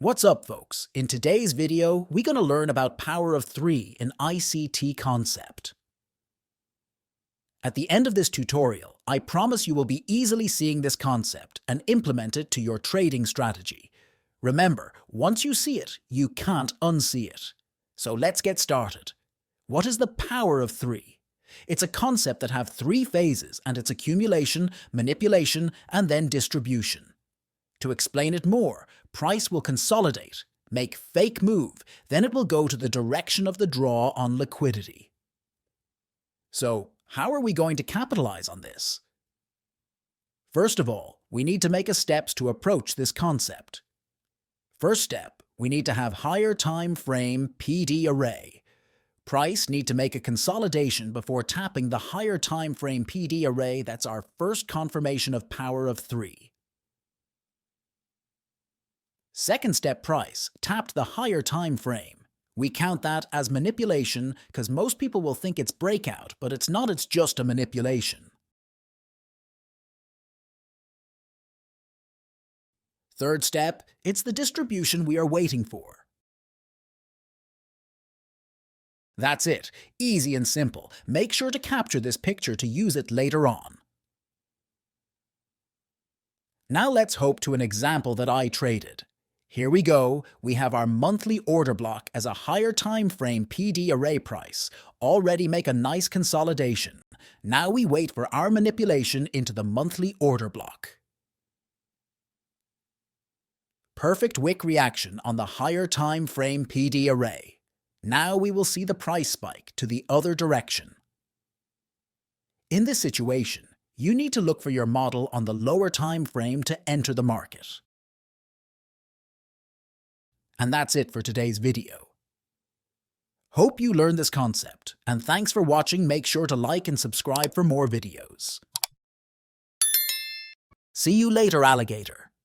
What's up, folks? In today's video, we're going to learn about Power of 3 in ICT Concept. At the end of this tutorial, I promise you will be easily seeing this concept and implement it to your trading strategy. Remember, once you see it, you can't unsee it. So let's get started. What is the Power of 3? It's a concept that has 3 phases, and it's accumulation, manipulation, and then distribution. To explain it more, price will consolidate, make fake move, then it will go to the direction of the draw on liquidity. So, how are we going to capitalize on this? First of all, we need to make a steps to approach this concept. First step, we need to have higher time frame PD array. Price need to make a consolidation before tapping the higher time frame PD array. That's our first confirmation of Power of 3. Second step, price tapped the higher time frame. We count that as manipulation because most people will think it's breakout, but it's not, it's just a manipulation. Third step, it's the distribution we are waiting for. That's it, easy and simple. Make sure to capture this picture to use it later on. Now let's hope to an example that I traded. Here we go, we have our monthly order block as a higher time frame PD array price. Already make a nice consolidation. Now we wait for our manipulation into the monthly order block. Perfect wick reaction on the higher time frame PD array. Now we will see the price spike to the other direction. In this situation, you need to look for your model on the lower time frame to enter the market. And that's it for today's video. Hope you learned this concept, and thanks for watching. Make sure to like and subscribe for more videos. See you later, alligator.